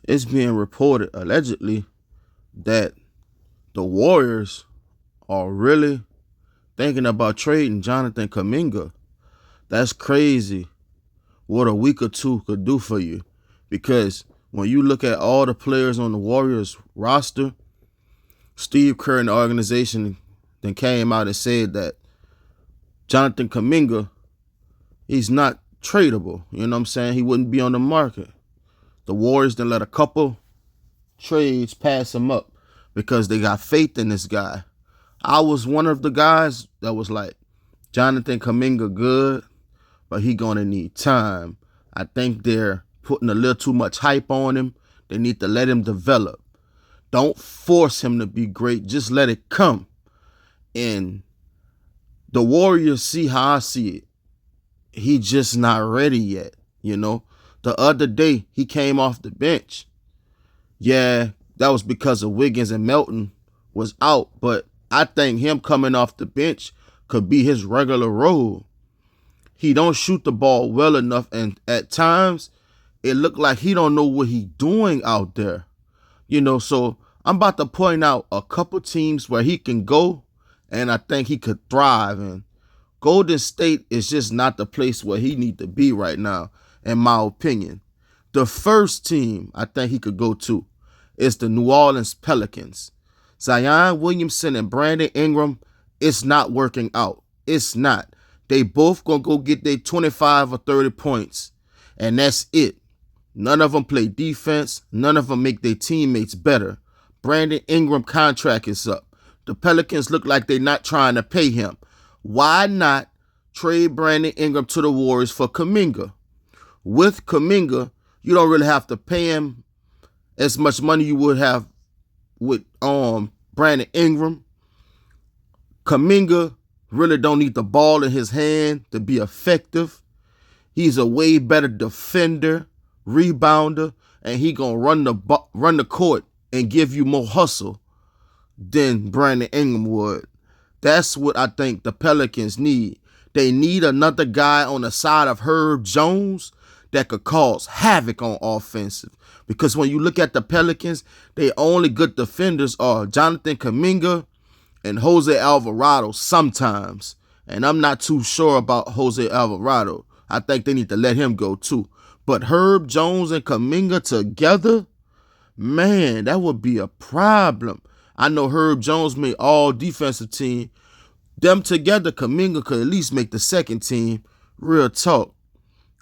it's being reported allegedly that the Warriors are really thinking about trading Jonathan Kuminga. That's crazy what a week or two could do for you. Because when you look at all the players on the Warriors roster, Steve Kerr and the organization then came out and said that Jonathan Kuminga, he's not tradable. You know what I'm saying? He wouldn't be on the market. The Warriors then let a couple trades pass him up because they got faith in this guy. I was one of the guys that was like, Jonathan Kuminga good, but he gonna need time. I think they're putting a little too much hype on him. They need to let him develop. Don't force him to be great. Just let it come. And the Warriors see how I see it. He just not ready yet, you know. The other day, he came off the bench. Yeah, that was because of Wiggins and Melton was out, but I think him coming off the bench could be his regular role. He don't shoot the ball well enough, and at times, it looked like he don't know what he's doing out there. You know, so I'm about to point out a couple teams where he can go, and I think he could thrive. And Golden State is just not the place where he need to be right now, in my opinion. The first team I think he could go to is the New Orleans Pelicans. Zion Williamson and Brandon Ingram, it's not working out. It's not. They both gonna go get their 25 or 30 points, and that's it. None of them play defense. None of them make their teammates better. Brandon Ingram contract is up. The Pelicans look like they're not trying to pay him. Why not trade Brandon Ingram to the Warriors for Kuminga? With Kuminga, you don't really have to pay him as much money you would have with Brandon Ingram. Kuminga really don't need the ball in his hand to be effective. He's a way better defender, rebounder, and he gonna run the court and give you more hustle than Brandon Ingram would. That's what I think the Pelicans need. They need another guy on the side of Herb Jones that could cause havoc on offensive. Because when you look at the Pelicans, their only good defenders are Jonathan Kuminga and Jose Alvarado sometimes. And I'm not too sure about Jose Alvarado. I think they need to let him go too. But Herb Jones and Kuminga together, man, that would be a problem. I know Herb Jones made all defensive team. Them together, Kuminga could at least make the second team. Real talk.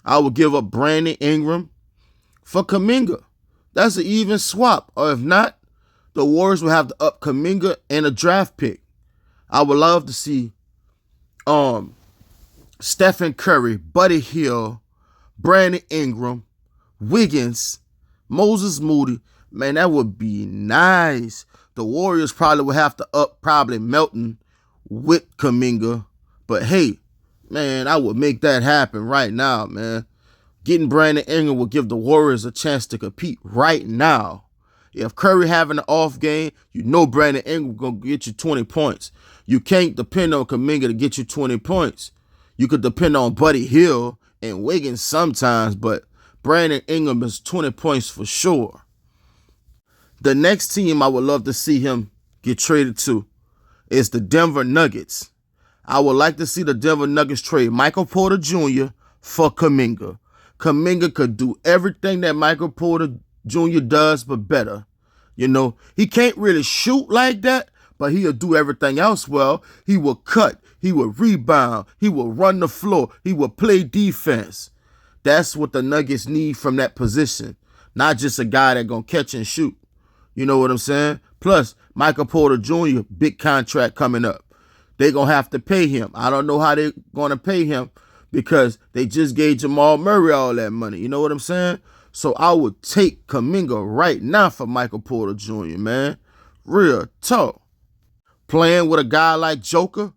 I would give up Brandon Ingram for Kuminga. That's an even swap. Or if not, the Warriors will have to up Kuminga and a draft pick. I would love to see Stephen Curry, Buddy Hield, Brandon Ingram, Wiggins, Moses Moody. Man, that would be nice. The Warriors probably would have to up probably Melton with Kuminga. But hey, man, I would make that happen right now, man. Getting Brandon Ingram will give the Warriors a chance to compete right now. If Curry having an off game, you know Brandon Ingram going to get you 20 points. You can't depend on Kuminga to get you 20 points. You could depend on Buddy Hield and Wiggins sometimes, but Brandon Ingram is 20 points for sure. The next team I would love to see him get traded to is the Denver Nuggets. I would like to see the Denver Nuggets trade Michael Porter Jr. for Kuminga. Kuminga could do everything that Michael Porter Jr. does, but better. You know, he can't really shoot like that, but he'll do everything else well. He will cut. He will rebound. He will run the floor. He will play defense. That's what the Nuggets need from that position. Not just a guy that's going to catch and shoot. You know what I'm saying? Plus, Michael Porter Jr., big contract coming up. They're going to have to pay him. I don't know how they're going to pay him because they just gave Jamal Murray all that money. You know what I'm saying? So I would take Kuminga right now for Michael Porter Jr., man. Real talk. Playing with a guy like Joker,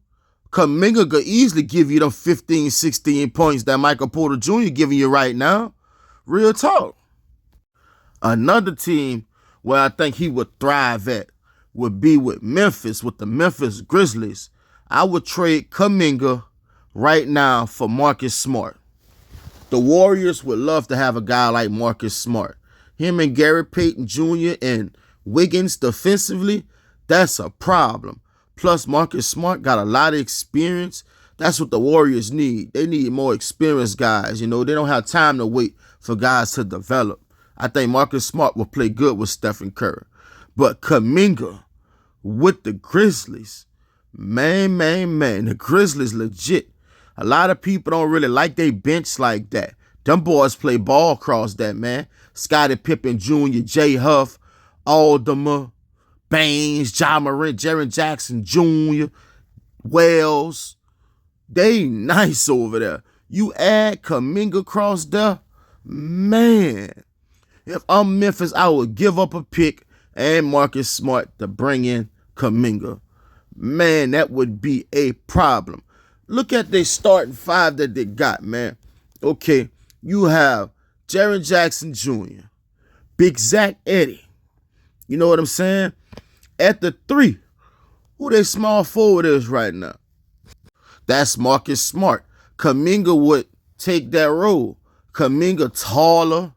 Kuminga could easily give you them 15, 16 points that Michael Porter Jr. giving you right now. Real talk. Another team where I think he would thrive at would be with Memphis, with the Memphis Grizzlies. I would trade Kuminga right now for Marcus Smart. The Warriors would love to have a guy like Marcus Smart. Him and Gary Payton Jr. and Wiggins defensively, that's a problem. Plus, Marcus Smart got a lot of experience. That's what the Warriors need. They need more experienced guys. You know, they don't have time to wait for guys to develop. I think Marcus Smart will play good with Stephen Curry. But Kuminga with the Grizzlies, man, the Grizzlies legit. A lot of people don't really like they bench like that. Them boys play ball across that, man. Scottie Pippen Jr., Jay Huff, Alderman, Baines, Ja Morant, Jaren Jackson Jr., Wells. They nice over there. You add Kuminga across there, man. If I'm Memphis, I would give up a pick and Marcus Smart to bring in Kuminga. Man, that would be a problem. Look at their starting five that they got, man. Okay, you have Jaren Jackson Jr., Big Zach Eddy. You know what I'm saying? At the 3, who they small forward is right now? That's Marcus Smart. Kuminga would take that role. Kuminga taller.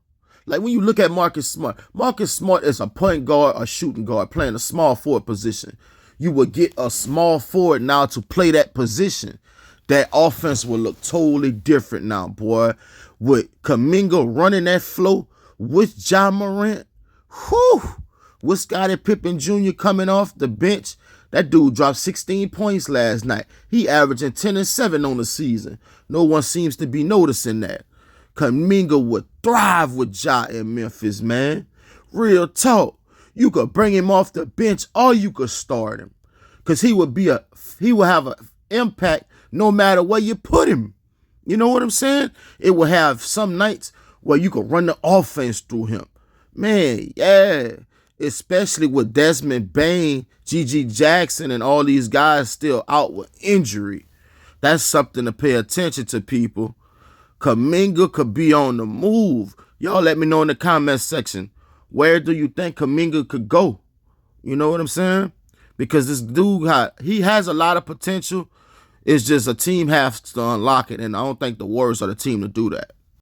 Like when you look at Marcus Smart is a point guard or shooting guard playing a small forward position. You would get a small forward now to play that position. That offense will look totally different now, boy. With Kuminga running that flow with Ja Morant, whew, with Scottie Pippen Jr. coming off the bench, that dude dropped 16 points last night. He averaging 10 and 7 on the season. No one seems to be noticing that. Kuminga would thrive with Ja in Memphis, man. Real talk. You could bring him off the bench or you could start him. Because he would have an impact no matter where you put him. You know what I'm saying? It will have some nights where you could run the offense through him. Man, yeah. Especially with Desmond Bane, G.G. Jackson, and all these guys still out with injury. That's something to pay attention to, people. Kuminga could be on the move. Y'all let me know in the comment section. Where do you think Kuminga could go? You know what I'm saying? Because this dude, he has a lot of potential. It's just a team has to unlock it, and I don't think the Warriors are the team to do that.